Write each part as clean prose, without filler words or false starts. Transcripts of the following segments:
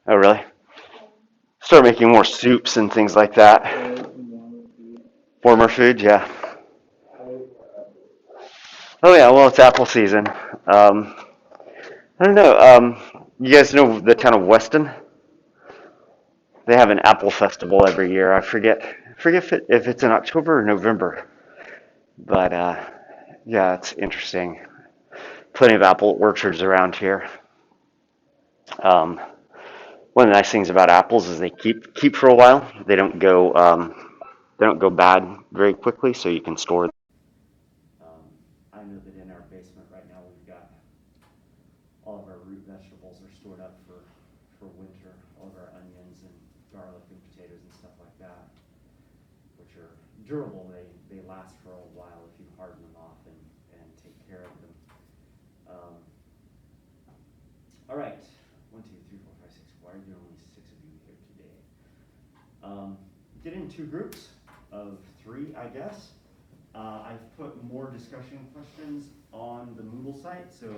Oh, really? Start making more soups and things like that. Warmer food, yeah. Oh, yeah, well, it's apple season. Um, I don't know. You guys know the town of Weston? They have an apple festival every year. I forget if it's in October or November. But yeah, it's interesting. Plenty of apple orchards around here. Um, One of the nice things about apples is they keep for a while. They don't go bad very quickly, so you can store them. I know that in our basement right now we've got all of our root vegetables are stored up for winter. All of our onions and garlic and potatoes and stuff like that, which are durable. They last for a while if you harden them off and take care of them. Um, all right, 1, 2, 3, 4, 5, 6. Why are there only 6 of you here today? Get in 2 groups of 3, I guess. I've put more discussion questions on the Moodle site, so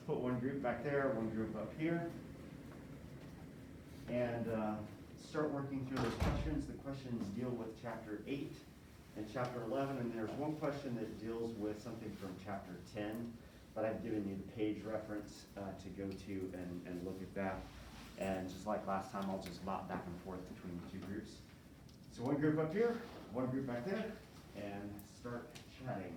put one group back there, one group up here, and start working through those questions. The questions deal with Chapter 8 and Chapter 11, and there's one question that deals with something from Chapter 10, but I've given you the page reference to go to and look at that. And just like last time, I'll just bop back and forth between the 2 groups. So one group up here, one group back there, and start chatting.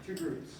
2 groups.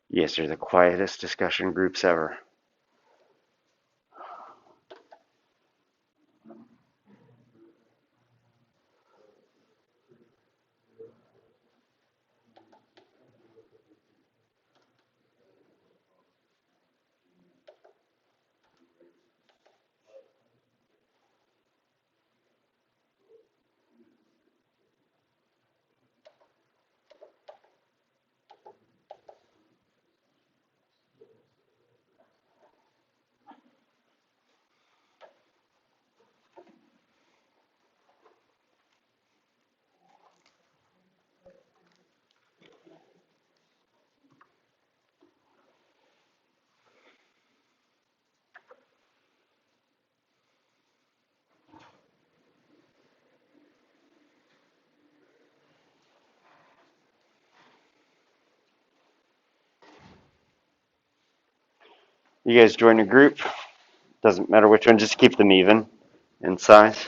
Yes, they're the quietest discussion groups ever. You guys join a group. Doesn't matter which one, just keep them even in size.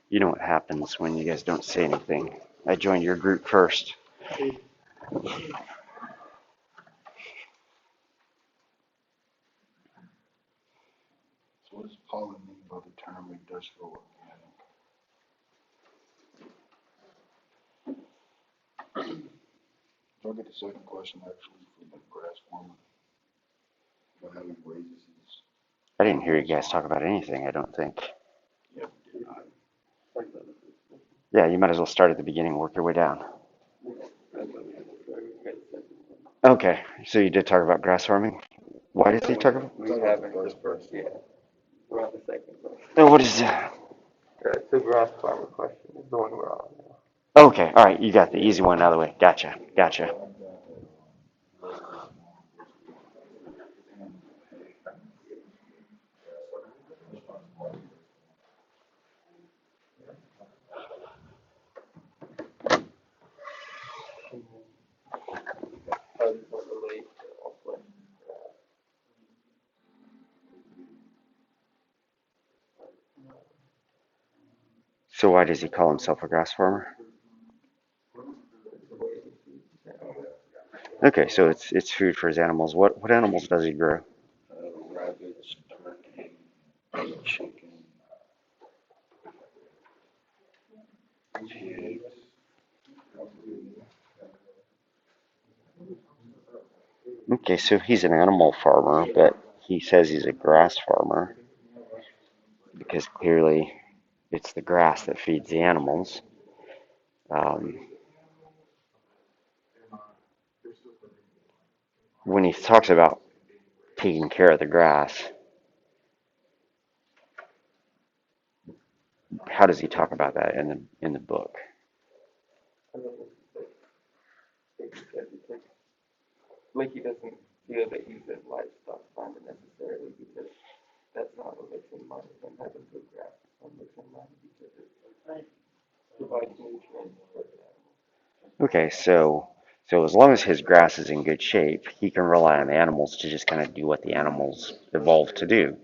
You know what happens when you guys don't say anything. I joined your group first. So what does Paula mean by the term industrial organic? Do I get the second question actually from the grass farmer? About how he raises his. I didn't hear you guys talk about anything, I don't think. Yeah, did I? Yeah, you might as well start at the beginning, work your way down. Okay, so you did talk about grass farming. Why did you talk about? We haven't the first yet. We're on the second question. Oh, what is that? The grass farmer question is the one we're on now. Okay, all right, you got the easy one out of the way. Gotcha. How does that relate to also? So why does he call himself a grass farmer? Okay, so it's food for his animals. What animals does he grow? Rabbits, turkey, chicken, pigs. Okay, so he's an animal farmer, but he says he's a grass farmer because clearly it's the grass that feeds the animals. Um, when he talks about taking care of the grass, how does he talk about that in the book? Like he doesn't feel that he's a livestock farmer necessarily because that's not what makes him money. Him having good grass is what makes him money because it provides nutrients for the animals. Okay, so as long as his grass is in good shape, he can rely on the animals to just kind of do what the animals evolved to do,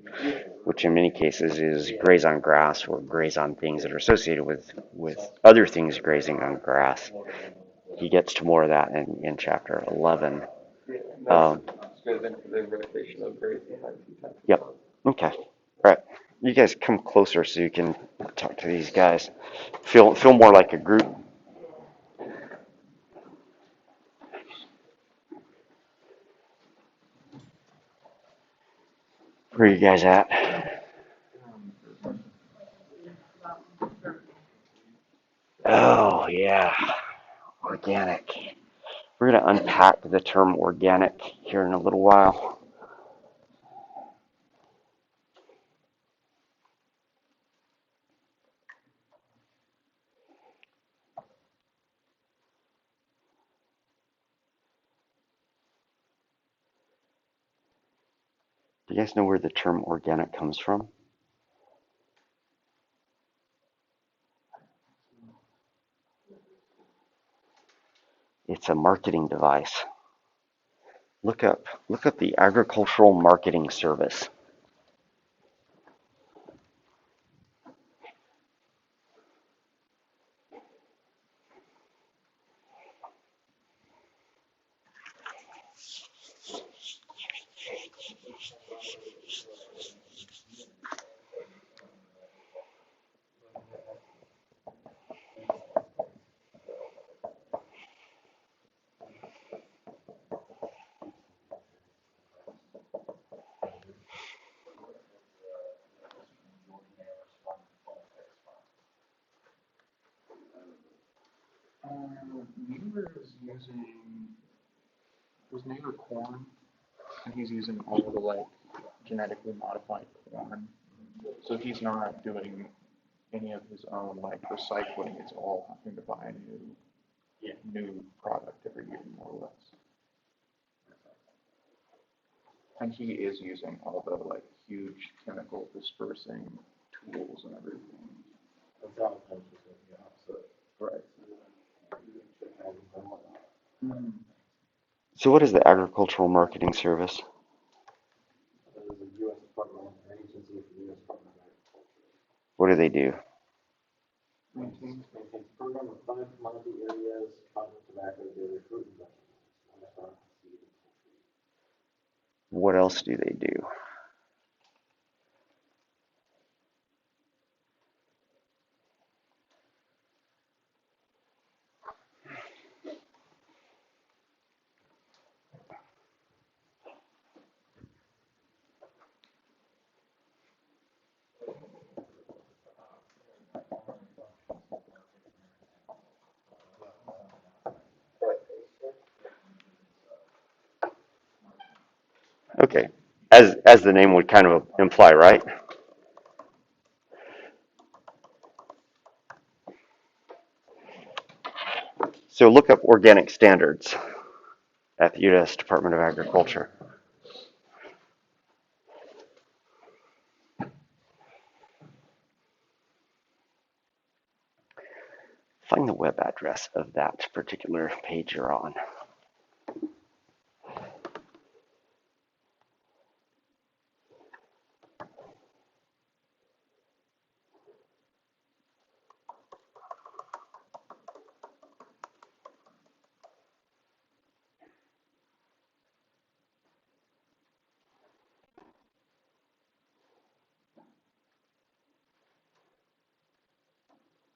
which in many cases is graze on grass or graze on things that are associated with other things grazing on grass. He gets to more of that in chapter 11. Yeah, and Um, that goes into the rotational grazing like he talks yep. about. Okay. All right. You guys come closer so you can talk to these guys. Feel more like a group. Where are you guys at? Oh yeah, organic. We're gonna unpack the term organic here in a little while. You guys know where the term organic comes from? It's a marketing device. Look up the Agricultural Marketing Service. Neighbor is using, was neighbor corn, and he's using all the like genetically modified corn. So he's not doing any of his own like recycling. It's all having to buy a new product every year, more or less. And he is using all the like huge chemical dispersing tools and everything. That's how it comes with the opposite. Right. Mm-hmm. So what is the Agricultural Marketing Service? That is a U.S. Department, an agency for the U.S. Department of Agriculture. What do they do? Maintains a program of 5 commodity areas, cotton, tobacco, dairy, fruit, and vegetables, livestock, seed, and poultry. What else do they do? Okay, as the name would kind of imply, right? So look up organic standards at the U.S. Department of Agriculture. Find the web address of that particular page you're on.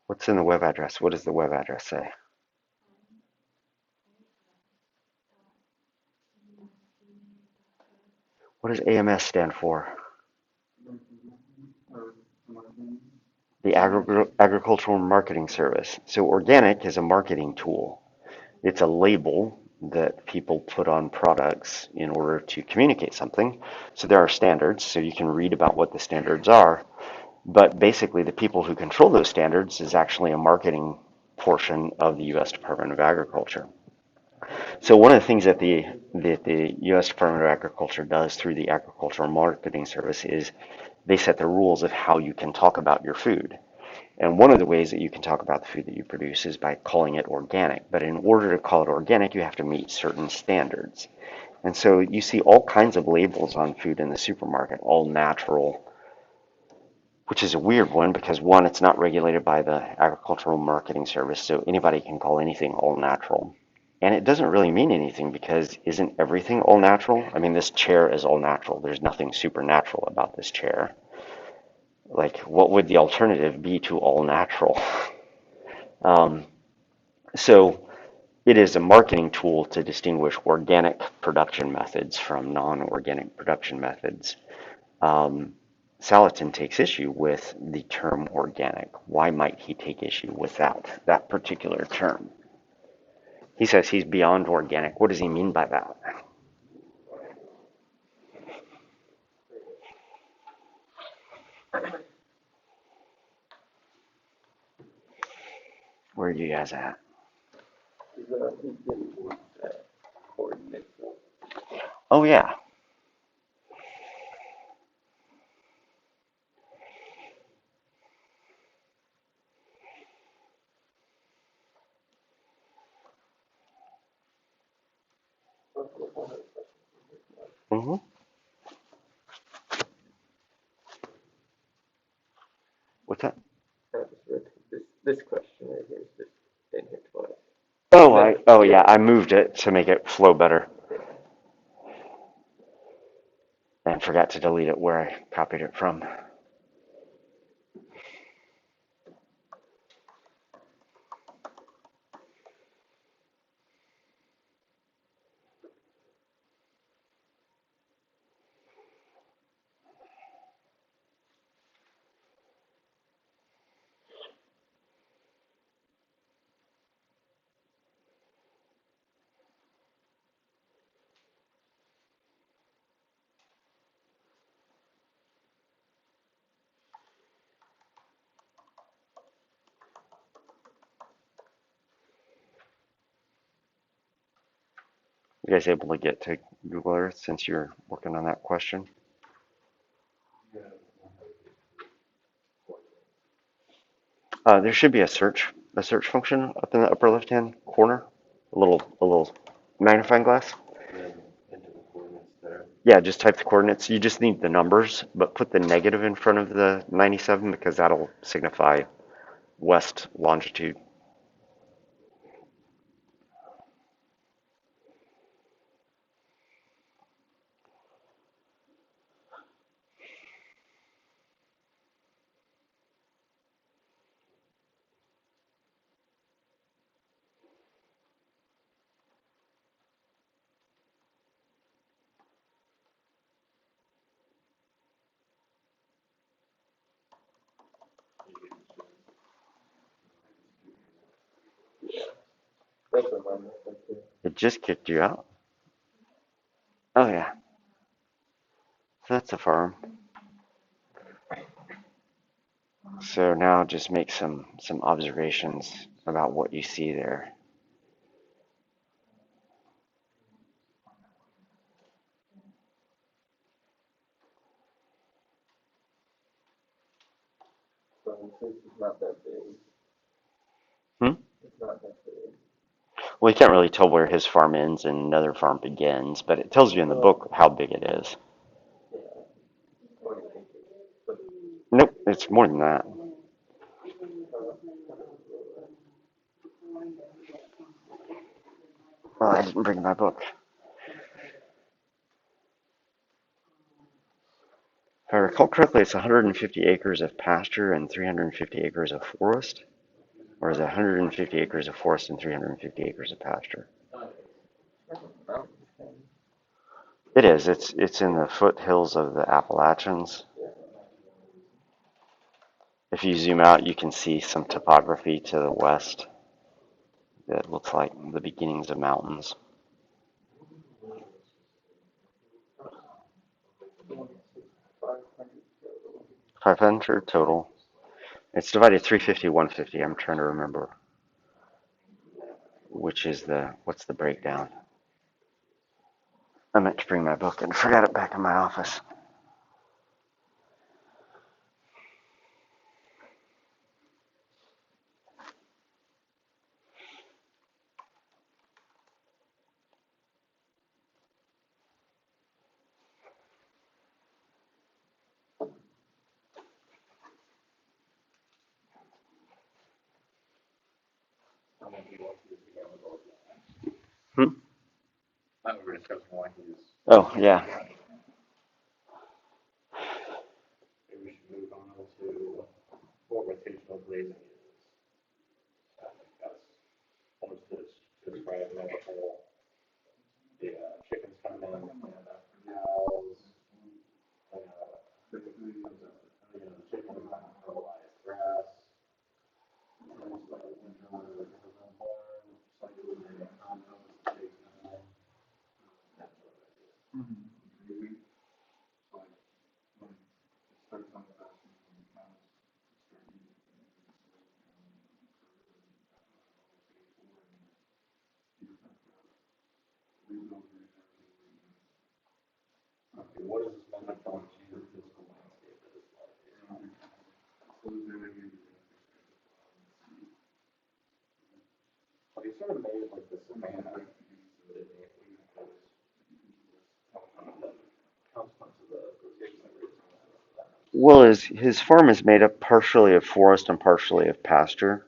What's in the web address? What does the web address say? What does AMS stand for? The Agricultural Marketing Service. So organic is a marketing tool. It's a label that people put on products in order to communicate something. So there are standards, so you can read about what the standards are. But basically, the people who control those standards is actually a marketing portion of the U.S. Department of Agriculture. So one of the things that the U.S. Department of Agriculture does through the Agricultural Marketing Service is they set the rules of how you can talk about your food. And one of the ways that you can talk about the food that you produce is by calling it organic. But in order to call it organic, you have to meet certain standards. And so you see all kinds of labels on food in the supermarket, all natural, which is a weird one because one, it's not regulated by the Agricultural Marketing Service, so anybody can call anything all natural. And it doesn't really mean anything because isn't everything all natural? I mean, this chair is all natural. There's nothing supernatural about this chair. Like, what would the alternative be to all natural? So it is a marketing tool to distinguish organic production methods from non-organic production methods. Salatin takes issue with the term organic. Why might he take issue with that particular term? He says he's beyond organic. What does he mean by that? Where are you guys at? Oh yeah. Mm-hmm. What's that? I just read this question right here is just in here twice. Oh, yeah, I moved it to make it flow better and forgot to delete it where I copied it from. You guys able to get to Google Earth since you're working on that question? There should be a search function up in the upper left-hand corner, a little magnifying glass. Yeah, just type the coordinates. You just need the numbers, but put the negative in front of the 97 because that'll signify west longitude. That's what mine looks like too. It just kicked you out. Oh yeah, so that's a farm. So now just make some observations about what you see there. So since it's not that big, Hmm? it's not that big. Well, you can't really tell where his farm ends and another farm begins, but it tells you in the book how big it is. Yeah. What do you think? But, Nope, it's more than that. Well, I didn't bring my book. If I recall correctly, it's 150 acres of pasture and 350 acres of forest. Or is it 150 acres of forest and 350 acres of pasture? It is. It's in the foothills of the Appalachians. If you zoom out, you can see some topography to the west that looks like the beginnings of mountains. 500 total. It's divided 350, 150. I'm trying to remember what's the breakdown. I meant to bring my book and forgot it back in my office. Hmm? I thought we were discussing why he's. Oh, yeah. Maybe we should move on to what rotational grazing is. I think that's almost to describe the whole. The chickens come in and cows. The chicken fertilize grass. Okay, what is this method going to your physical landscape that is like? Well, he sort of made like the savannah. Well, his farm is made up partially of forest and partially of pasture.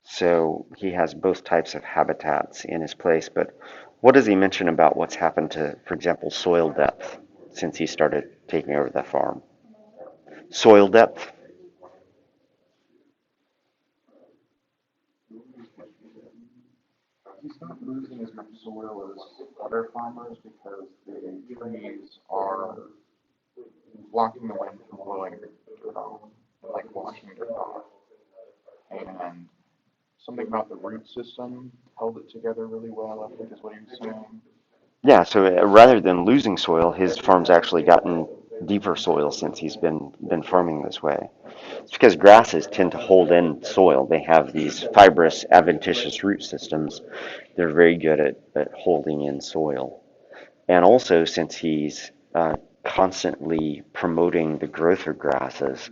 So he has both types of habitats in his place. But what does he mention about what's happened to, for example, soil depth since he started taking over the farm? Soil depth? He's not losing as much soil as other farmers because the trees are blocking the wind from blowing dirt off, like washing dirt off. And something about the root system held it together really well, I think is what he was saying. Yeah, so rather than losing soil, his farm's actually gotten deeper soil since he's been farming this way. It's because grasses tend to hold in soil. They have these fibrous, adventitious root systems. They're very good at holding in soil. And also, since he's constantly promoting the growth of grasses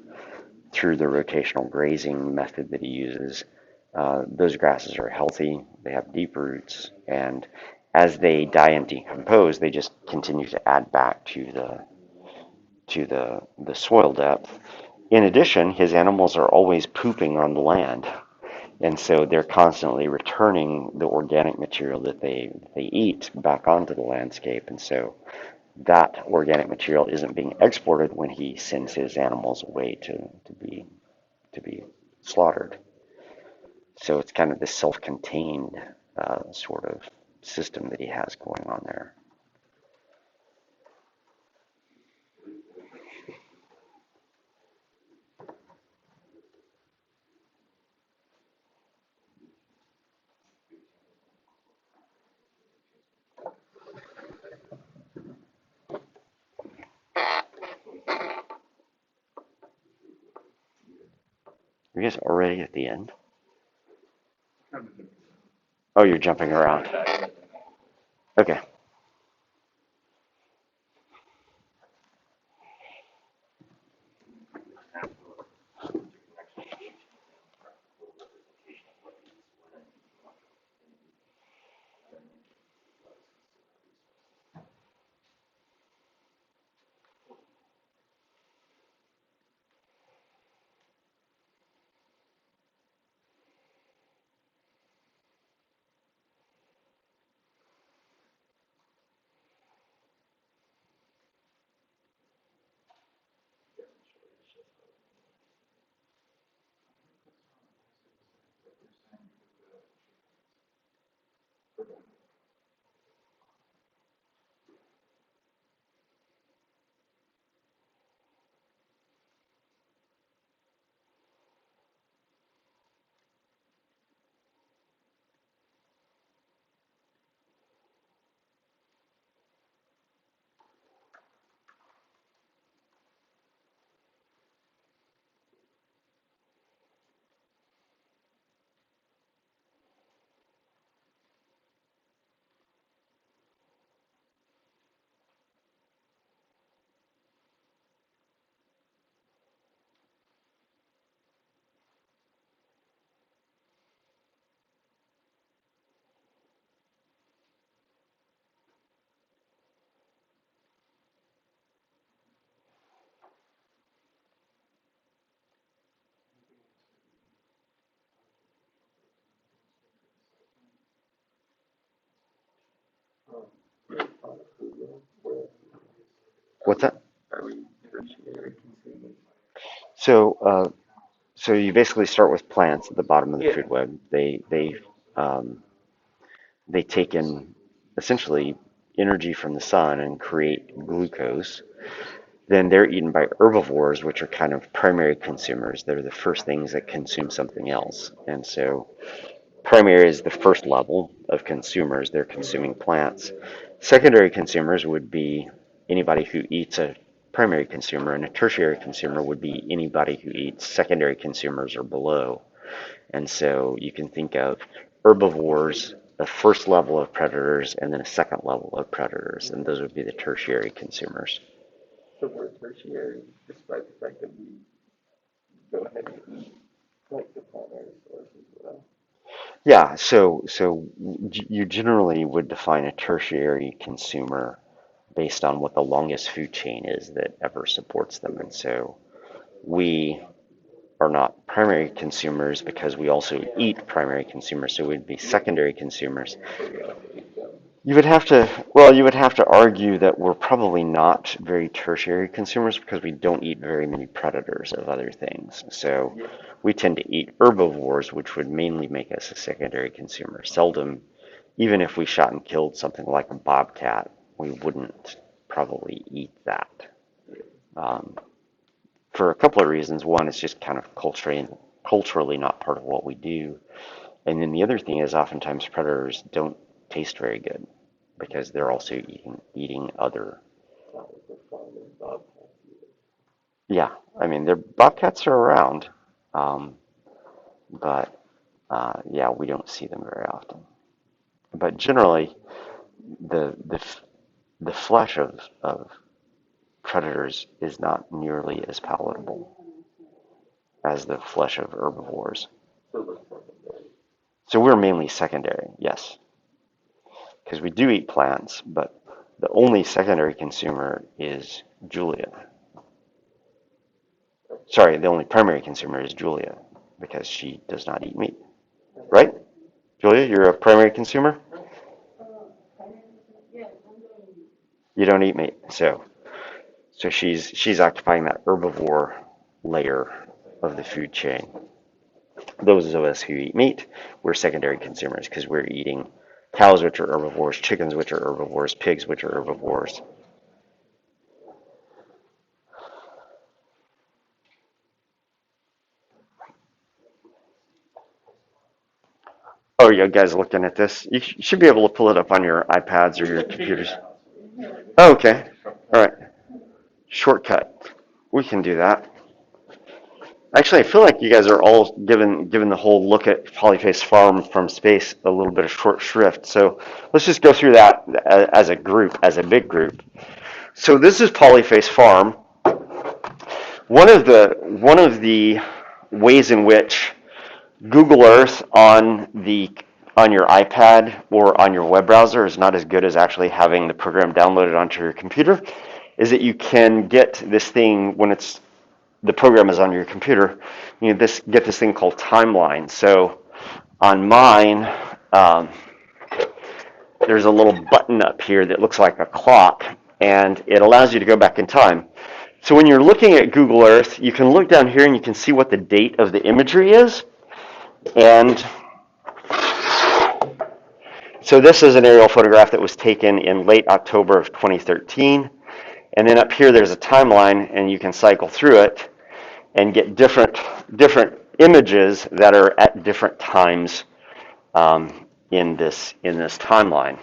through the rotational grazing method that he uses, those grasses are healthy, they have deep roots, and as they die and decompose, they just continue to add back to the soil depth. In addition, his animals are always pooping on the land, and so they're constantly returning the organic material that they eat back onto the landscape, and so that organic material isn't being exported when he sends his animals away to be slaughtered. So it's kind of this self-contained sort of system that he has going on there. Are you guys already at the end? Oh, you're jumping around. Okay. What's that? Are we tertiary consumers? So, so you basically start with plants at the bottom of the Yeah. food web. Um, they take in essentially energy from the sun and create glucose. Then they're eaten by herbivores, which are kind of primary consumers. They're the first things that consume something else. And so primary is the first level of consumers. They're consuming plants. Secondary consumers would be anybody who eats a primary consumer, and a tertiary consumer would be anybody who eats secondary consumers or below. And so you can think of herbivores, a first level of predators, and then a second level of predators, and those would be the tertiary consumers. So we're tertiary, despite the fact that we go ahead and eat like the primary source as well. Yeah, so you generally would define a tertiary consumer based on what the longest food chain is that ever supports them. And so we are not primary consumers because we also eat primary consumers, so we'd be secondary consumers. You would have to argue that we're probably not very tertiary consumers because we don't eat very many predators of other things. So we tend to eat herbivores, which would mainly make us a secondary consumer. Seldom, even if we shot and killed something like a bobcat, we wouldn't probably eat that. For a couple of reasons. One, it's just kind of culturally not part of what we do. And then the other thing is oftentimes predators don't taste very good because they're also eating other. Yeah, I mean, bobcats are around, but yeah, we don't see them very often. But generally, the flesh of predators is not nearly as palatable as the flesh of herbivores. So we're mainly secondary, yes, because we do eat plants, but the only secondary consumer is Julia. Sorry, the only primary consumer is Julia because she does not eat meat. Right? Julia, you're a primary consumer? You don't eat meat. So she's occupying that herbivore layer of the food chain. Those of us who eat meat, we're secondary consumers because we're eating cows, which are herbivores, chickens, which are herbivores, pigs, which are herbivores. Oh, you guys are looking at this? You should be able to pull it up on your iPads or your computers. Oh, okay. All right. Shortcut. We can do that. Actually, I feel like you guys are all given the whole look at Polyface Farm from space a little bit of short shrift. So let's just go through that as a group, as a big group. So this is Polyface Farm. One of the ways in which Google Earth on your iPad or on your web browser is not as good as actually having the program downloaded onto your computer is that you can get this thing when the program is on your computer. You get this thing called timeline. So on mine, there's a little button up here that looks like a clock, and it allows you to go back in time. So when you're looking at Google Earth, you can look down here and you can see what the date of the imagery is. And so this is an aerial photograph that was taken in late October of 2013. And then up here there's a timeline, and you can cycle through it and get different images that are at different times in this timeline.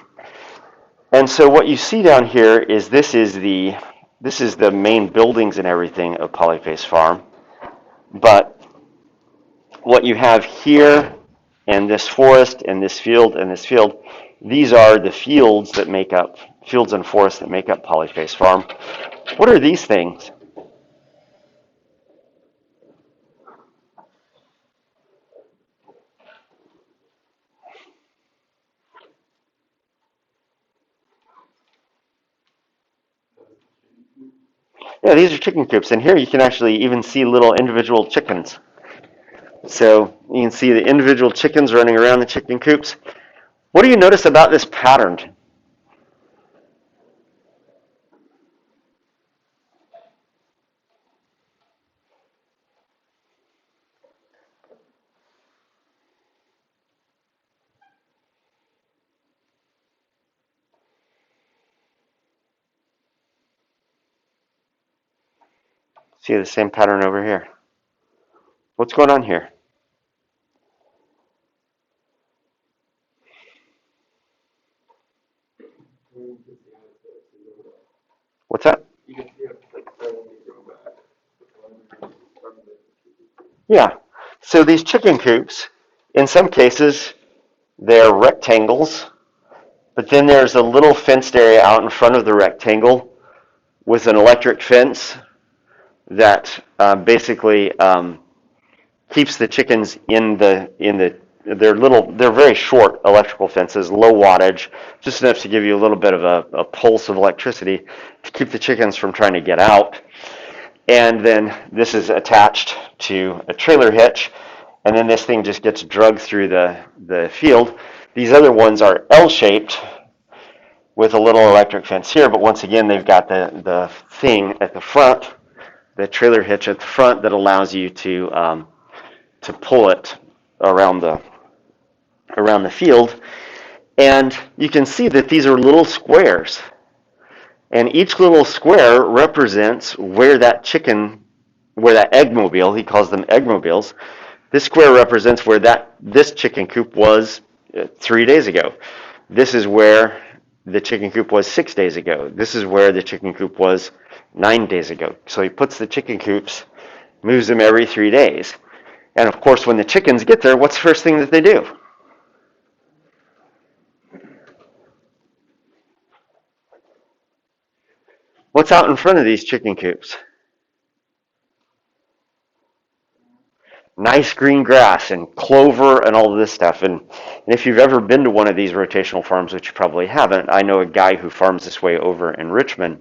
And so what you see down here is this is the main buildings and everything of Polyface Farm. But what you have here and this forest and this field and this field, these are the fields and forests that make up Polyface Farm. What are these things? Yeah, these are chicken coops, and here you can actually even see little individual chickens. So you can see the individual chickens running around the chicken coops. What do you notice about this pattern? See the same pattern over here. What's going on here? What's that? Yeah. So these chicken coops, in some cases, they're rectangles, but then there's a little fenced area out in front of the rectangle with an electric fence that basically keeps the chickens in the they're very short electrical fences, low wattage, just enough to give you a little bit of a pulse of electricity to keep the chickens from trying to get out. And then this is attached to a trailer hitch, and then this thing just gets dragged through the field. These other ones are L-shaped with a little electric fence here, but once again, they've got the thing at the front, the trailer hitch at the front that allows you to pull it around the field. And you can see that these are little squares. And each little square represents where that eggmobile, he calls them eggmobiles, this square represents where this chicken coop was 3 days ago. This is where the chicken coop was 6 days ago. This is where the chicken coop was 9 days ago. So he puts the chicken coops, moves them every 3 days. And of course, when the chickens get there, what's the first thing that they do? What's out in front of these chicken coops? Nice green grass and clover and all of this stuff. And if you've ever been to one of these rotational farms, which you probably haven't, I know a guy who farms this way over in Richmond,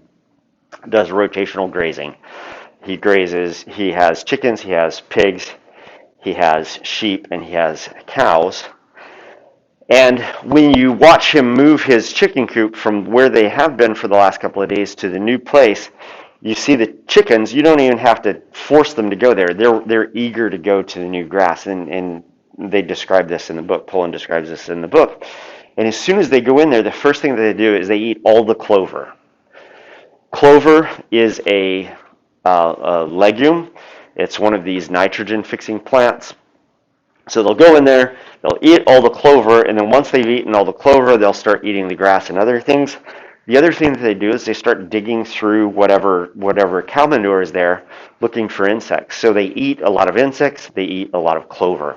does rotational grazing. He grazes, he has chickens, he has pigs, he has sheep, and he has cows. And when you watch him move his chicken coop from where they have been for the last couple of days to the new place, you see the chickens, you don't even have to force them to go there. They're eager to go to the new grass. And they describe this in the book. Poland describes this in the book. And as soon as they go in there, the first thing that they do is they eat all the clover. Clover is a legume. It's one of these nitrogen-fixing plants. So they'll go in there, they'll eat all the clover, and then once they've eaten all the clover, they'll start eating the grass and other things. The other thing that they do is they start digging through whatever cow manure is there, looking for insects. So they eat a lot of insects, they eat a lot of clover.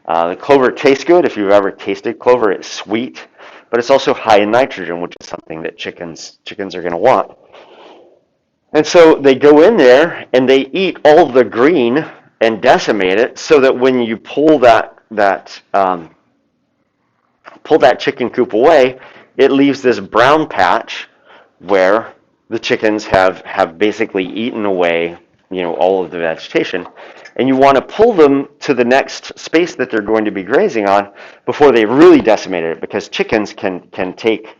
The clover tastes good. If you've ever tasted clover, it's sweet, but it's also high in nitrogen, which is something that chickens are going to want. And so they go in there and they eat all the green and decimate it, so that when you pull that chicken coop away, it leaves this brown patch where the chickens have basically eaten away, all of the vegetation. And you want to pull them to the next space that they're going to be grazing on before they really decimated it, because chickens can take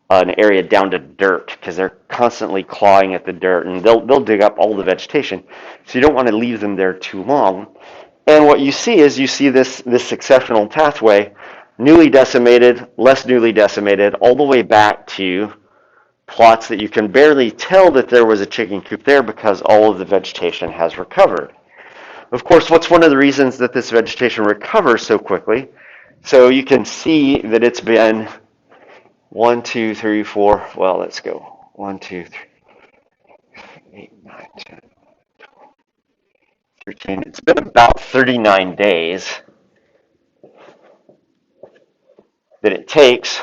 an area down to dirt because they're constantly clawing at the dirt, and they'll dig up all the vegetation. So you don't want to leave them there too long. And what you see is this successional pathway, newly decimated, less newly decimated, all the way back to plots that you can barely tell that there was a chicken coop there because all of the vegetation has recovered. Of course, what's one of the reasons that this vegetation recovers so quickly? So you can see that it's been 1, 2, 3, 4. Well, let's go. 1, 2, 3, 8, 9, 10, 12, 13. It's been about 39 days that it takes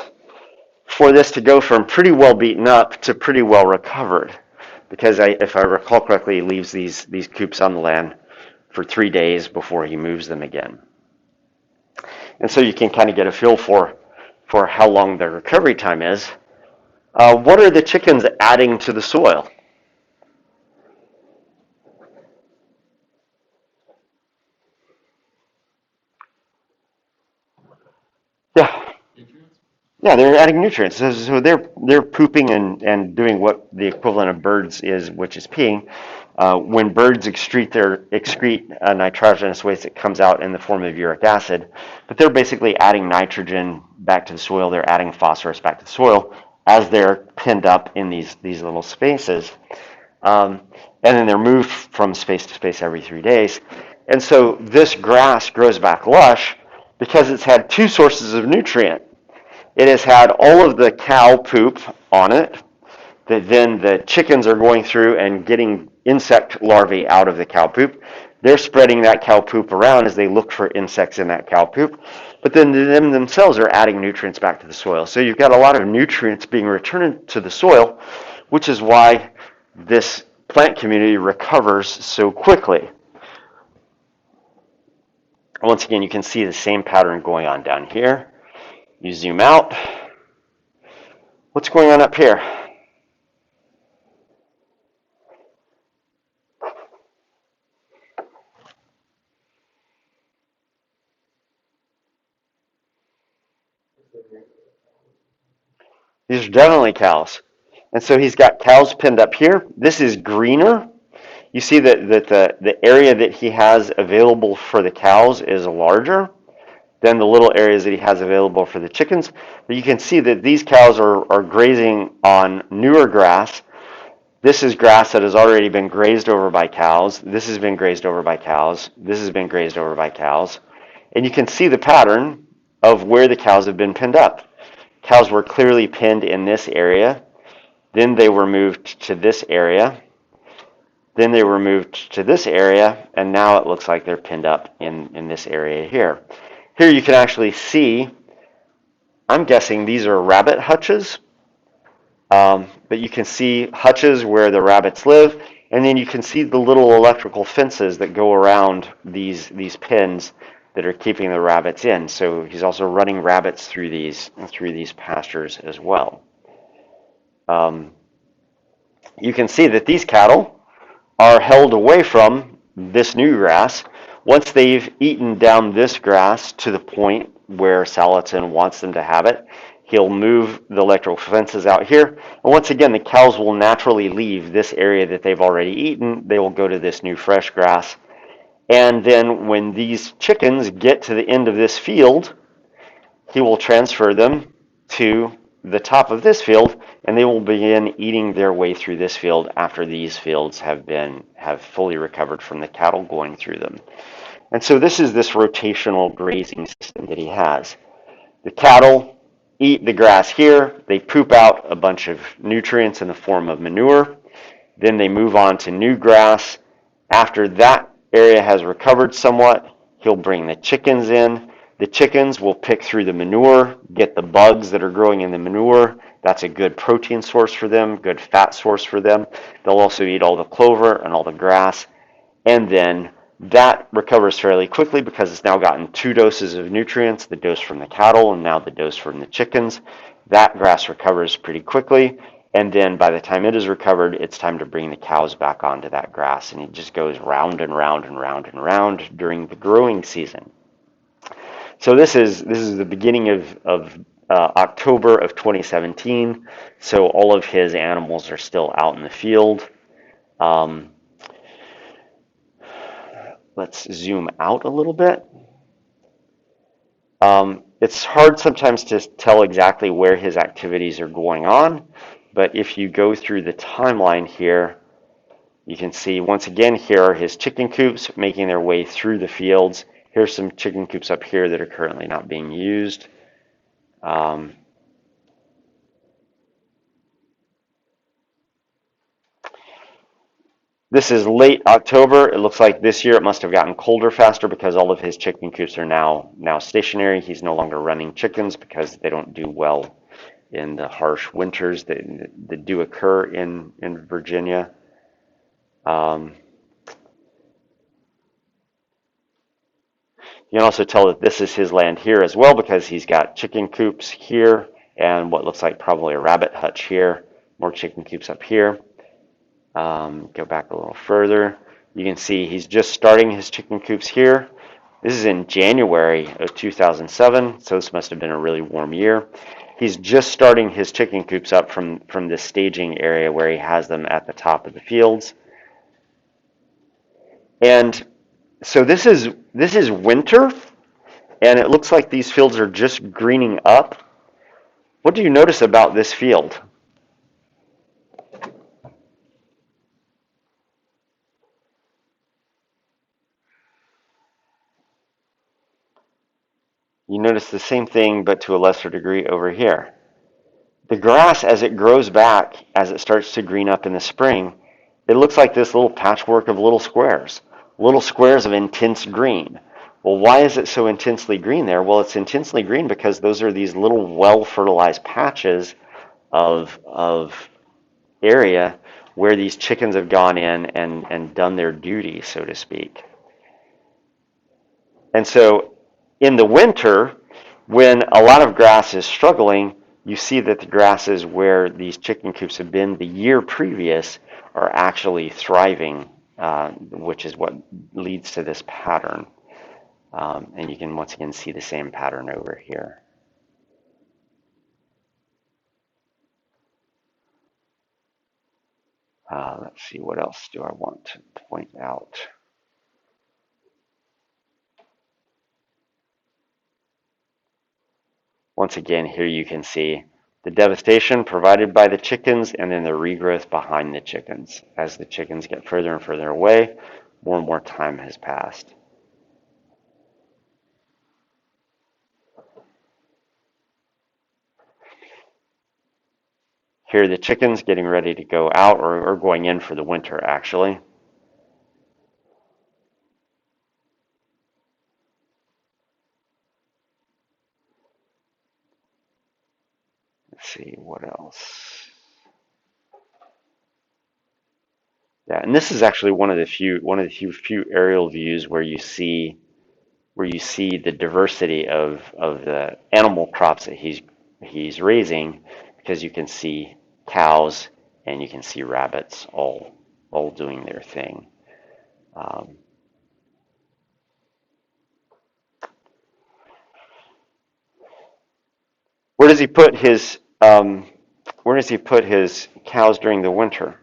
for this to go from pretty well beaten up to pretty well recovered. Because if I recall correctly, he leaves these coops on the land for 3 days before he moves them again. And so you can kind of get a feel for how long the recovery time is. What are the chickens adding to the soil? Yeah. Nutrients? Yeah, they're adding nutrients. So they're pooping and doing what the equivalent of birds is, which is peeing. When birds excrete nitrogenous waste that comes out in the form of uric acid, but they're basically adding nitrogen back to the soil. They're adding phosphorus back to the soil as they're pinned up in these little spaces. And then they're moved from space to space every 3 days. And so this grass grows back lush because it's had two sources of nutrient. It has had all of the cow poop on it, that then the chickens are going through and getting insect larvae out of the cow poop. They're spreading that cow poop around as they look for insects in that cow poop. But then them themselves are adding nutrients back to the soil. So you've got a lot of nutrients being returned to the soil, which is why this plant community recovers so quickly. Once again, you can see the same pattern going on down here. You zoom out. What's going on up here? These are definitely cows. And so he's got cows pinned up here. This is greener. You see that the area that he has available for the cows is larger than the little areas that he has available for the chickens. But you can see that these cows are grazing on newer grass. This is grass that has already been grazed over by cows. This has been grazed over by cows. This has been grazed over by cows. And you can see the pattern of where the cows have been pinned up. Cows were clearly pinned in this area. Then they were moved to this area. Then they were moved to this area, and now it looks like they're pinned up in this area here. Here you can actually see, I'm guessing these are rabbit hutches, but you can see hutches where the rabbits live, and then you can see the little electrical fences that go around these pins that are keeping the rabbits in. So he's also running rabbits through these pastures as well. You can see that these cattle are held away from this new grass. Once they've eaten down this grass to the point where Salatin wants them to have it, he'll move the electrical fences out here. And once again, the cows will naturally leave this area that they've already eaten. They will go to this new fresh grass. And then when these chickens get to the end of this field, he will transfer them to the top of this field, and they will begin eating their way through this field after these fields have fully recovered from the cattle going through them. And so this is this rotational grazing system that he has. The cattle eat the grass here, they poop out a bunch of nutrients in the form of manure, then they move on to new grass. After that area has recovered somewhat, he'll bring the chickens in. The chickens will pick through the manure, get the bugs that are growing in the manure. That's a good protein source for them, good fat source for them. They'll also eat all the clover and all the grass. And then that recovers fairly quickly because it's now gotten 2 doses of nutrients, the dose from the cattle and now the dose from the chickens. That grass recovers pretty quickly. And then by the time it is recovered, it's time to bring the cows back onto that grass. And it just goes round and round and round and round during the growing season. So this is the beginning of October of 2017. So all of his animals are still out in the field. Let's zoom out a little bit. It's hard sometimes to tell exactly where his activities are going on, but if you go through the timeline here, you can see once again here are his chicken coops making their way through the fields. Here's some chicken coops up here that are currently not being used. This is late October. It looks like this year it must have gotten colder faster because all of his chicken coops are now stationary. He's no longer running chickens because they don't do well in the harsh winters that do occur in Virginia. You can also tell that this is his land here as well because he's got chicken coops here and what looks like probably a rabbit hutch here. More chicken coops up here. Go back a little further. You can see he's just starting his chicken coops here. This is in January of 2007, so this must have been a really warm year. He's just starting his chicken coops up from this staging area where he has them at the top of the fields. And so this is winter, and it looks like these fields are just greening up. What do you notice about this field? You notice the same thing, but to a lesser degree over here. The grass, as it grows back, as it starts to green up in the spring, it looks like this little patchwork of little squares of intense green. Well, why is it so intensely green there? Well, it's intensely green because those are these little well-fertilized patches of area where these chickens have gone in and done their duty, so to speak. And so in the winter, when a lot of grass is struggling, you see that the grasses where these chicken coops have been the year previous are actually thriving, which is what leads to this pattern. And you can once again see the same pattern over here. Let's see, what else do I want to point out? Once again, here you can see the devastation provided by the chickens and then the regrowth behind the chickens. As the chickens get further and further away, more and more time has passed. Here are the chickens getting ready to go out or going in for the winter, actually. Let's see, what else? Yeah, and this is actually one of the few aerial views where you see the diversity of the animal crops that he's raising, because you can see cows and you can see rabbits all doing their thing. Where does he put his cows during the winter?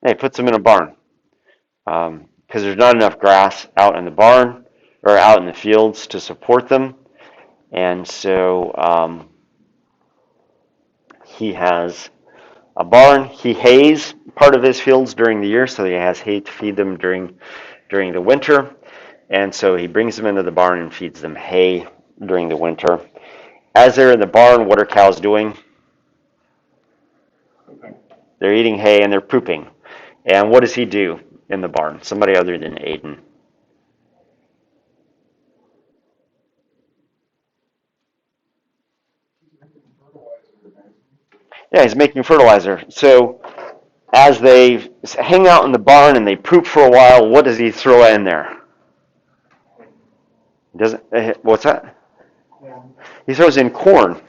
Yeah, he puts them in a barn, because there's not enough grass out in the barn or out in the fields to support them, and so he has a barn. He hays part of his fields during the year, so he has hay to feed them during the winter, and so he brings them into the barn and feeds them hay during the winter. As they're in the barn, what are cows doing? They're eating hay and they're pooping. And what does he do in the barn? Somebody other than Aiden. Yeah, he's making fertilizer. So as they hang out in the barn and they poop for a while, what does he throw in there? Doesn't what's that? He throws in corn.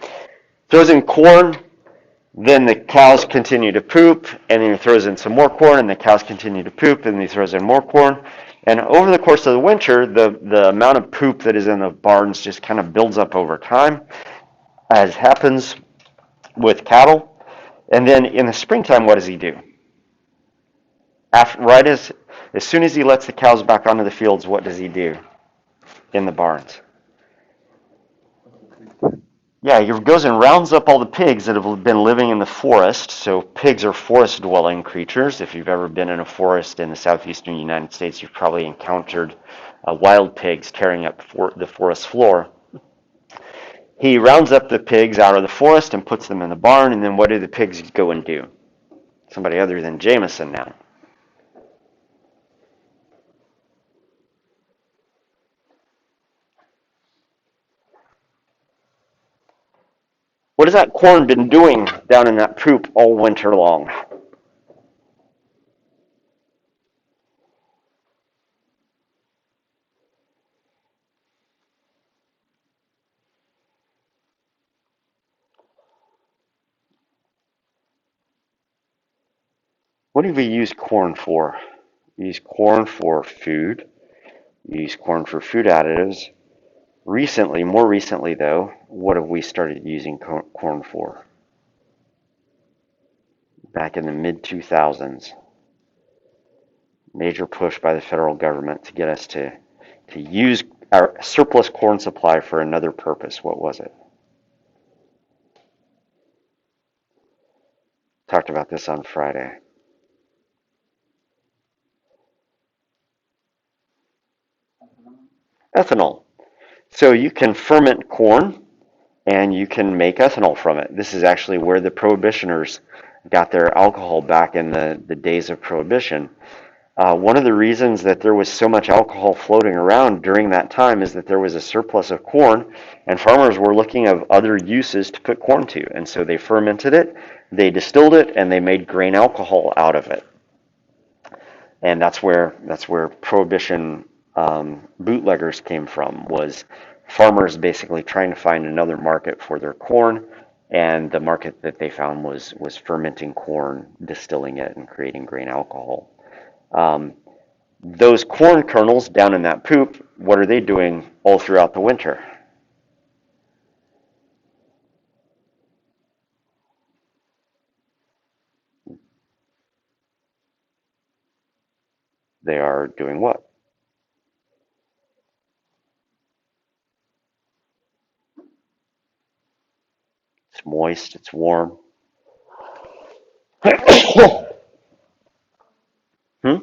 Throws in corn, then the cows continue to poop, and then he throws in some more corn, and the cows continue to poop, and he throws in more corn. And over the course of the winter, the amount of poop that is in the barns just kind of builds up over time, as happens with cattle. And then in the springtime, what does he do? As soon as he lets the cows back onto the fields, what does he do in the barns? Yeah, he goes and rounds up all the pigs that have been living in the forest. So pigs are forest-dwelling creatures. If you've ever been in a forest in the southeastern United States, you've probably encountered wild pigs tearing up the forest floor. He rounds up the pigs out of the forest and puts them in the barn, and then what do the pigs go and do? Somebody other than Jameson now. What has that corn been doing down in that poop all winter long? What do we use corn for? We use corn for food. We use corn for food additives. More recently though, what have we started using corn for? Back in the mid-2000s. Major push by the federal government to get us to use our surplus corn supply for another purpose. What was it? Talked about this on Friday. Ethanol. So you can ferment corn and you can make ethanol from it. This is actually where the prohibitioners got their alcohol back in the days of prohibition. One of the reasons that there was so much alcohol floating around during that time is that there was a surplus of corn, and farmers were looking of other uses to put corn to, and so they fermented it, they distilled it, and they made grain alcohol out of it. And that's where prohibition bootleggers came from, was farmers basically trying to find another market for their corn, and the market that they found was fermenting corn, distilling it, and creating grain alcohol. Those corn kernels down in that poop, what are they doing all throughout the winter? They are doing what? It's moist, it's warm. Hmm?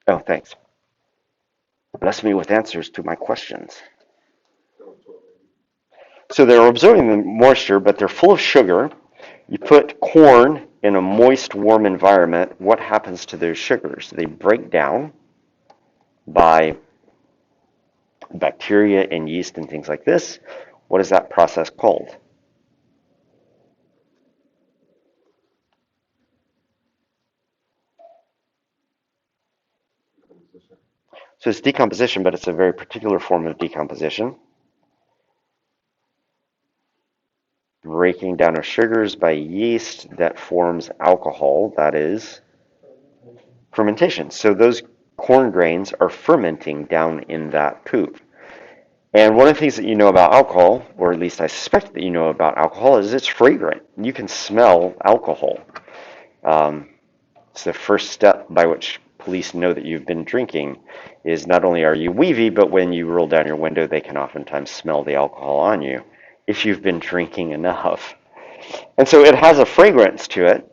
Oh, thanks. Bless me with answers to my questions. So they're absorbing the moisture, but they're full of sugar. You put corn in a moist, warm environment, what happens to those sugars? They break down by bacteria and yeast and things like this. What is that process called? So it's decomposition, but it's a very particular form of decomposition. Breaking down of sugars by yeast that forms alcohol, that is fermentation. So those corn grains are fermenting down in that poop. And one of the things that you know about alcohol, or at least I suspect that you know about alcohol, is it's fragrant. You can smell alcohol. It's the first step by which police know that you've been drinking, is not only are you weavy, but when you roll down your window, they can oftentimes smell the alcohol on you if you've been drinking enough. And so it has a fragrance to it.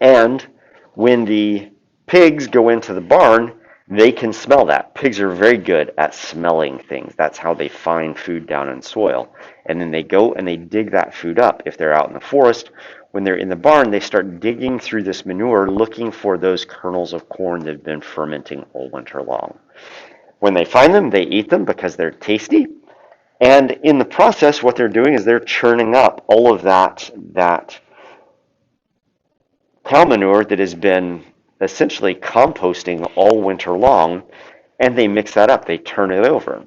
And when the pigs go into the barn, they can smell that. Pigs are very good at smelling things. That's how they find food down in soil. And then they go and they dig that food up. If they're out in the forest, when they're in the barn, they start digging through this manure looking for those kernels of corn that have been fermenting all winter long. When they find them, they eat them because they're tasty. And in the process, what they're doing is they're churning up all of that cow manure that has been essentially composting all winter long, and they mix that up. They turn it over.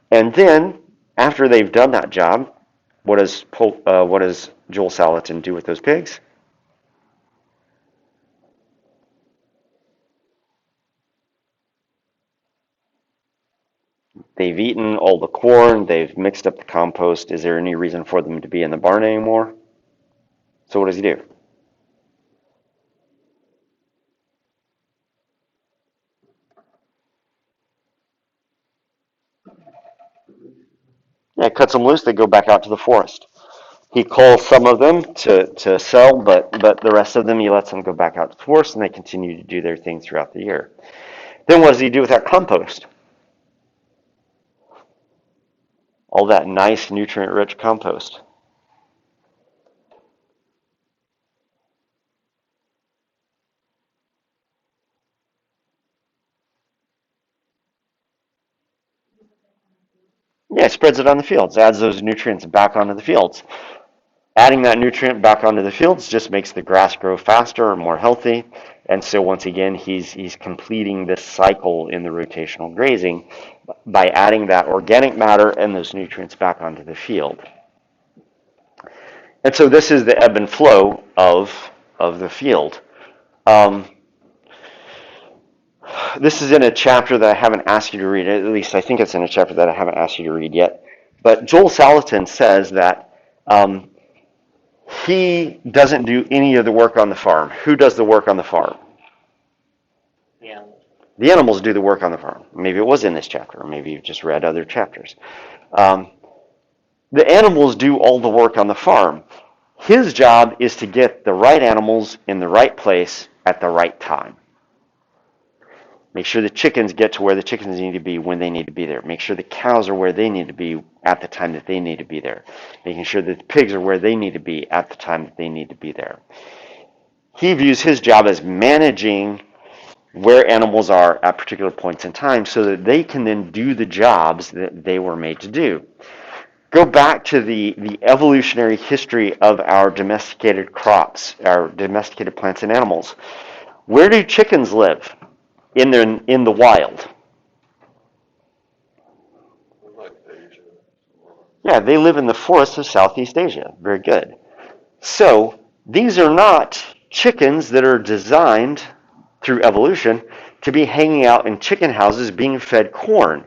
And then, after they've done that job, what does Joel Salatin do with those pigs? They've eaten all the corn, they've mixed up the compost. Is there any reason for them to be in the barn anymore? So what does he do? Yeah, cuts them loose, they go back out to the forest. He calls some of them to sell, but the rest of them, he lets them go back out to the forest, and they continue to do their thing throughout the year. Then what does he do with that compost? All that nice nutrient-rich compost. Yeah, it spreads it on the fields, adds those nutrients back onto the fields. Adding that nutrient back onto the fields just makes the grass grow faster and more healthy. And so once again, he's completing this cycle in the rotational grazing by adding that organic matter and those nutrients back onto the field. And so this is the ebb and flow of the field. This is in a chapter that I haven't asked you to read. At least I think it's in a chapter that I haven't asked you to read yet. But Joel Salatin says that he doesn't do any of the work on the farm. Who does the work on the farm? The animals. The animals do the work on the farm. Maybe it was in this chapter, or maybe you've just read other chapters. The animals do all the work on the farm. His job is to get the right animals in the right place at the right time. Make sure the chickens get to where the chickens need to be when they need to be there. Make sure the cows are where they need to be at the time that they need to be there. Making sure that the pigs are where they need to be at the time that they need to be there. He views his job as managing where animals are at particular points in time so that they can then do the jobs that they were made to do. Go back to the evolutionary history of our domesticated crops, our domesticated plants and animals. Where do chickens live in the wild? Yeah, they live in the forests of Southeast Asia. Very good. So these are not chickens that are designed through evolution to be hanging out in chicken houses being fed corn.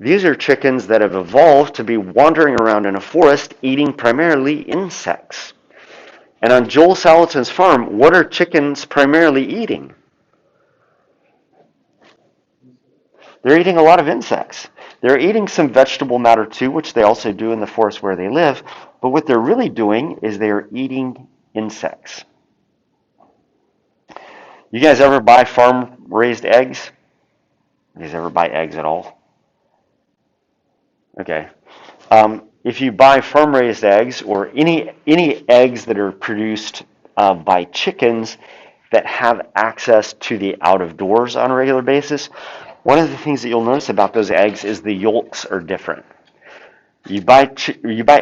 These are chickens that have evolved to be wandering around in a forest eating primarily insects. And on Joel Salatin's farm, what are chickens primarily eating? They're eating a lot of insects. They're eating some vegetable matter too, which they also do in the forest where they live. But what they're really doing is they're eating insects. You guys ever buy farm-raised eggs? You guys ever buy eggs at all? Okay. If you buy farm-raised eggs or any eggs that are produced by chickens that have access to the out of doors on a regular basis, one of the things that you'll notice about those eggs is the yolks are different. You buy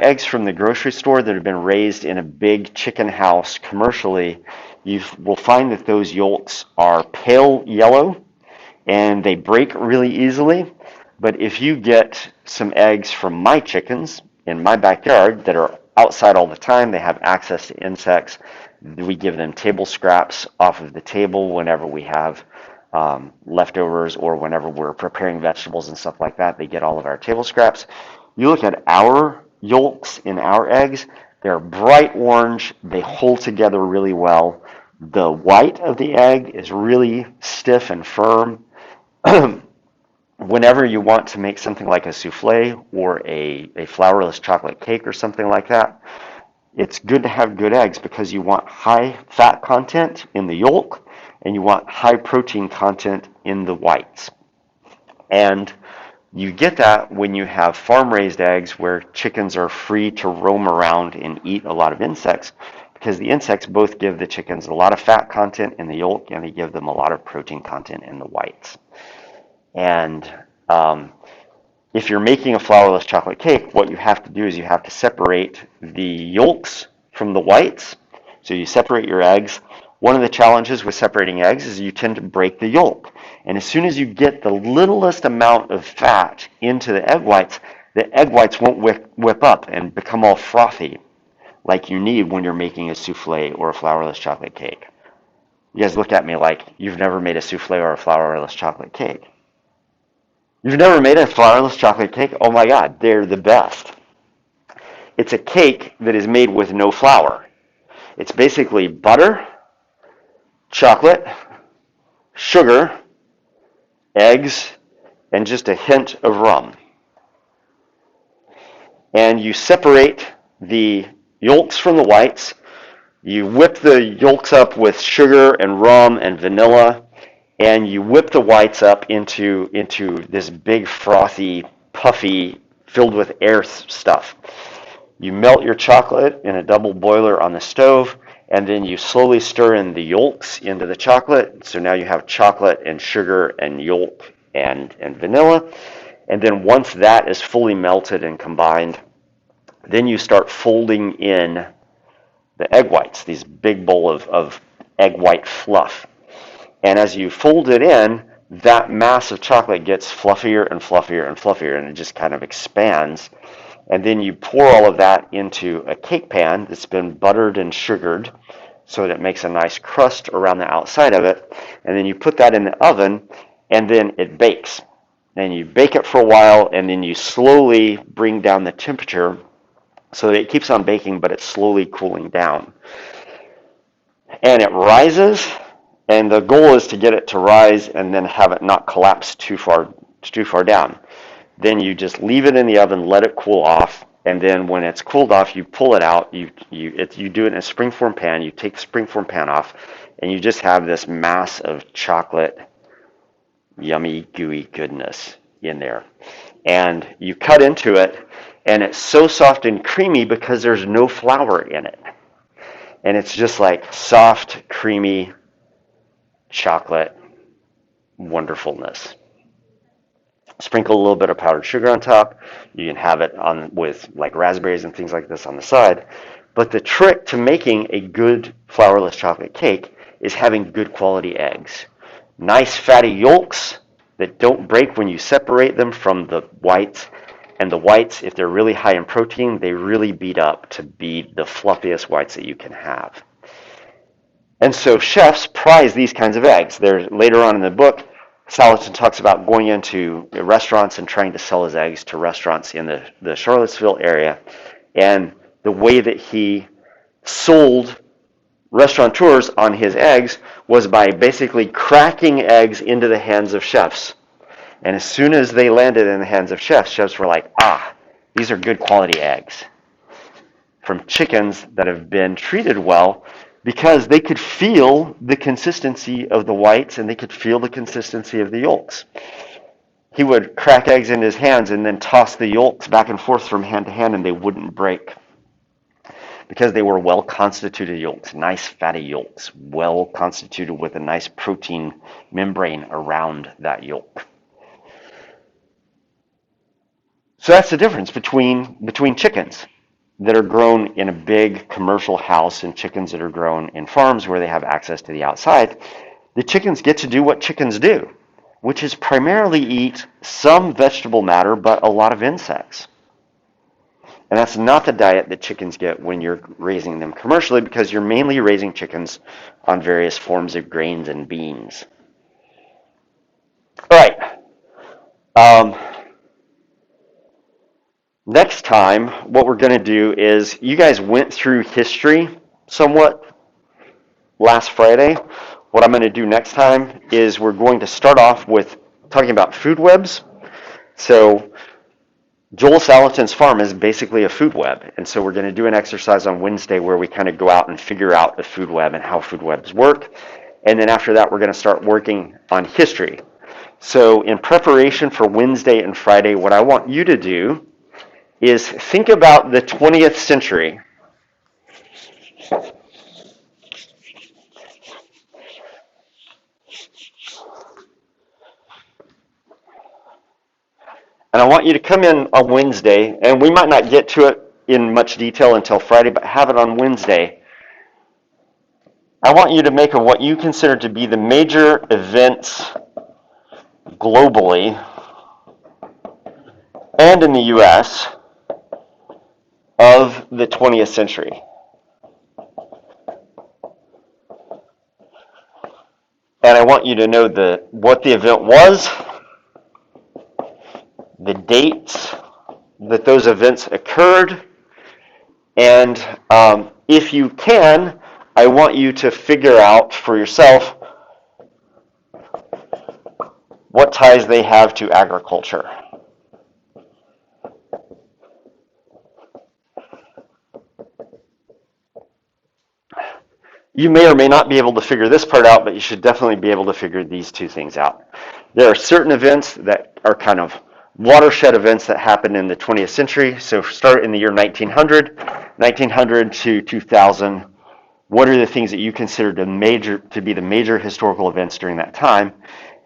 eggs from the grocery store that have been raised in a big chicken house commercially, you will find that those yolks are pale yellow and they break really easily. But if you get some eggs from my chickens in my backyard that are outside all the time, they have access to insects. We give them table scraps off of the table whenever we have leftovers or whenever we're preparing vegetables and stuff like that. They get all of our table scraps. You look at our yolks in our eggs, they're bright orange. They hold together really well. The white of the egg is really stiff and firm. Whenever you want to make something like a souffle or a flourless chocolate cake or something like that, it's good to have good eggs because you want high fat content in the yolk and you want high protein content in the whites. And you get that when you have farm-raised eggs where chickens are free to roam around and eat a lot of insects because the insects both give the chickens a lot of fat content in the yolk and they give them a lot of protein content in the whites. And if you're making a flourless chocolate cake, what you have to do is you have to separate the yolks from the whites. So you separate your eggs. One of the challenges with separating eggs is you tend to break the yolk. And as soon as you get the littlest amount of fat into the egg whites won't whip up and become all frothy like you need when you're making a souffle or a flourless chocolate cake. You guys look at me like you've never made a souffle or a flourless chocolate cake. You've never made a flourless chocolate cake? Oh my God, they're the best. It's a cake that is made with no flour. It's basically butter, chocolate, sugar, eggs, and just a hint of rum. And you separate the yolks from the whites. You whip the yolks up with sugar and rum and vanilla. And you whip the whites up into this big frothy, puffy, filled with air stuff. You melt your chocolate in a double boiler on the stove, and then you slowly stir in the yolks into the chocolate. So now you have chocolate and sugar and yolk and vanilla. And then once that is fully melted and combined, then you start folding in the egg whites, these big bowl of egg white fluff. And as you fold it in, that mass of chocolate gets fluffier and fluffier and fluffier, and it just kind of expands. And then you pour all of that into a cake pan that's been buttered and sugared so that it makes a nice crust around the outside of it. And then you put that in the oven, and then it bakes. And you bake it for a while, and then you slowly bring down the temperature so that it keeps on baking, but it's slowly cooling down. And it rises. And the goal is to get it to rise and then have it not collapse too far down. Then you just leave it in the oven, let it cool off, and then when it's cooled off, you pull it out. You do it in a springform pan. You take the springform pan off, and you just have this mass of chocolate, yummy, gooey goodness in there. And you cut into it, and it's so soft and creamy because there's no flour in it. And it's just like soft, creamy chocolate wonderfulness. Sprinkle a little bit of powdered sugar on top. You can have it on with like raspberries and things like this on the side. But the trick to making a good flourless chocolate cake is having good quality eggs. Nice fatty yolks that don't break when you separate them from the whites. And the whites, if they're really high in protein, they really beat up to be the fluffiest whites that you can have. And so chefs prize these kinds of eggs. There's later on in the book, Salatin talks about going into restaurants and trying to sell his eggs to restaurants in the Charlottesville area. And the way that he sold restaurateurs on his eggs was by basically cracking eggs into the hands of chefs. And as soon as they landed in the hands of chefs, chefs were like, these are good quality eggs from chickens that have been treated well, because they could feel the consistency of the whites and they could feel the consistency of the yolks. He would crack eggs in his hands and then toss the yolks back and forth from hand to hand, and they wouldn't break because they were well constituted yolks, nice fatty yolks, well constituted with a nice protein membrane around that yolk. So that's the difference between chickens that are grown in a big commercial house and chickens that are grown in farms where they have access to the outside. The chickens get to do what chickens do, which is primarily eat some vegetable matter, but a lot of insects. And that's not the diet that chickens get when you're raising them commercially, because you're mainly raising chickens on various forms of grains and beans. All right. Next time, what we're going to do is, you guys went through history somewhat last Friday. What I'm going to do next time is we're going to start off with talking about food webs. So Joel Salatin's farm is basically a food web. And so we're going to do an exercise on Wednesday where we kind of go out and figure out the food web and how food webs work. And then after that, we're going to start working on history. So in preparation for Wednesday and Friday, what I want you to do is think about the 20th century. And I want you to come in on Wednesday, and we might not get to it in much detail until Friday, but have it on Wednesday. I want you to make of what you consider to be the major events globally and in the U.S. of the 20th century. And I want you to know what the event was, the dates that those events occurred, and if you can, I want you to figure out for yourself what ties they have to agriculture. You may or may not be able to figure this part out, but you should definitely be able to figure these two things out. There are certain events that are kind of watershed events that happened in the 20th century. So start in the year 1900 to 2000. What are the things that you consider to be the major historical events during that time?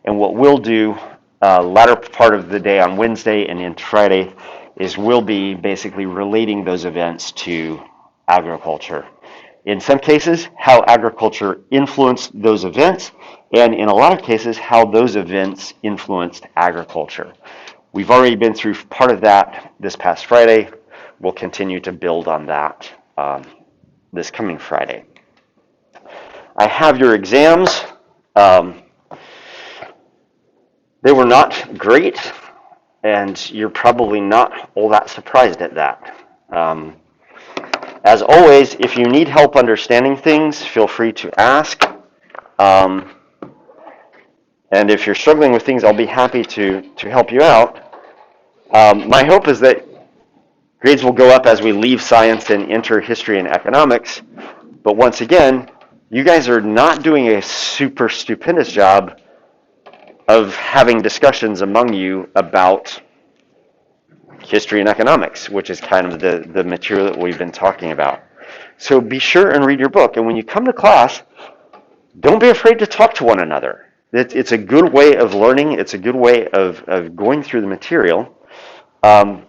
And what we'll do latter part of the day on Wednesday and into Friday is we'll be basically relating those events to agriculture. In some cases, how agriculture influenced those events, and in a lot of cases, how those events influenced agriculture. We've already been through part of that this past Friday. We'll continue to build on that this coming Friday. I have your exams. They were not great, and you're probably not all that surprised at that. As always, if you need help understanding things, feel free to ask. And if you're struggling with things, I'll be happy to help you out. My hope is that grades will go up as we leave science and enter history and economics. But once again, you guys are not doing a super stupendous job of having discussions among you about history and economics, which is kind of the material that we've been talking about. So be sure and read your book. And when you come to class, don't be afraid to talk to one another. It's a good way of learning. It's a good way of going through the material. Um,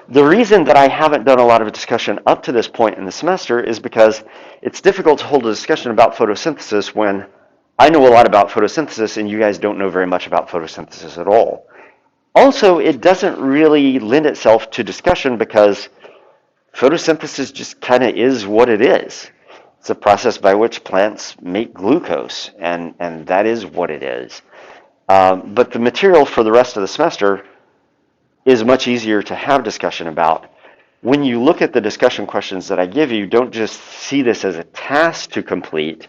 the reason that I haven't done a lot of discussion up to this point in the semester is because it's difficult to hold a discussion about photosynthesis when I know a lot about photosynthesis and you guys don't know very much about photosynthesis at all. Also, it doesn't really lend itself to discussion because photosynthesis just kind of is what it is. It's a process by which plants make glucose, and that is what it is. But the material for the rest of the semester is much easier to have discussion about. When you look at the discussion questions that I give you, don't just see this as a task to complete,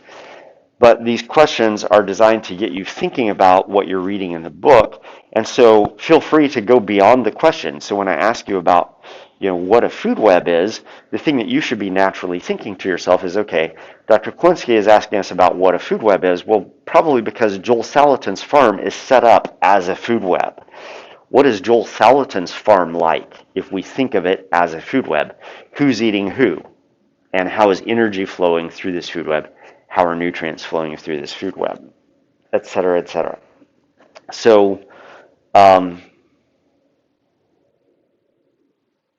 but these questions are designed to get you thinking about what you're reading in the book. And so feel free to go beyond the question. So when I ask you about, what a food web is, the thing that you should be naturally thinking to yourself is, okay, Dr. Kolinsky is asking us about what a food web is. Well, probably because Joel Salatin's farm is set up as a food web. What is Joel Salatin's farm like if we think of it as a food web? Who's eating who? And how is energy flowing through this food web? How are nutrients flowing through this food web? Et cetera, et cetera. So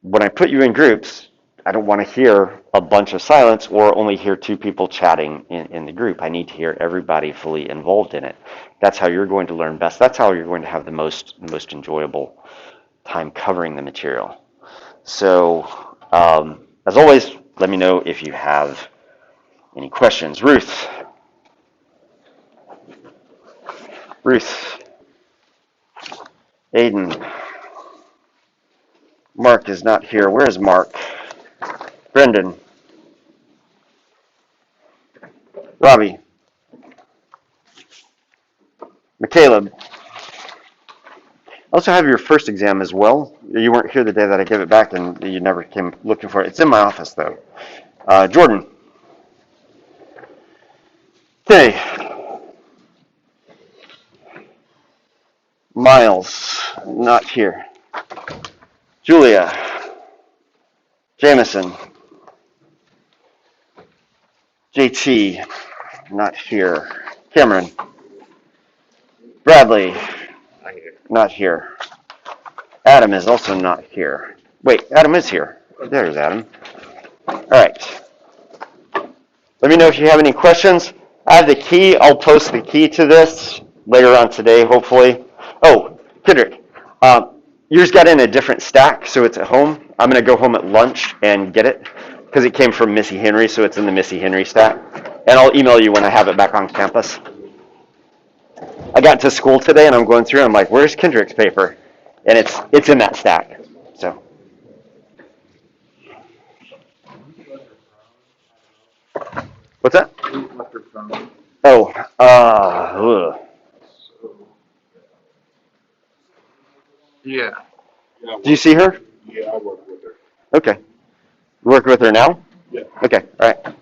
when I put you in groups, I don't want to hear a bunch of silence or only hear two people chatting in the group. I need to hear everybody fully involved in it. That's how you're going to learn best. That's how you're going to have the most enjoyable time covering the material. So as always, let me know if you have any questions. Ruth, Aiden, Mark is not here. Where is Mark? Brendan, Robbie, McCaleb. I also have your first exam as well. You weren't here the day that I gave it back, and you never came looking for it. It's in my office, though. Jordan. Okay. Miles, not here. Julia. Jameson. JT, not here. Cameron. Bradley, not here. Adam is also not here. Wait, Adam is here. There's Adam. All right. Let me know if you have any questions. I have the key. I'll post the key to this later on today, hopefully. Oh, Kendrick, yours got in a different stack, so it's at home. I'm going to go home at lunch and get it because it came from Missy Henry, so it's in the Missy Henry stack. And I'll email you when I have it back on campus. I got to school today, and I'm going through, and I'm like, where's Kendrick's paper? And it's in that stack. So. What's that? Oh, Yeah. Do you see her? Yeah, I work with her. Okay. You work with her now? Yeah. Okay, all right.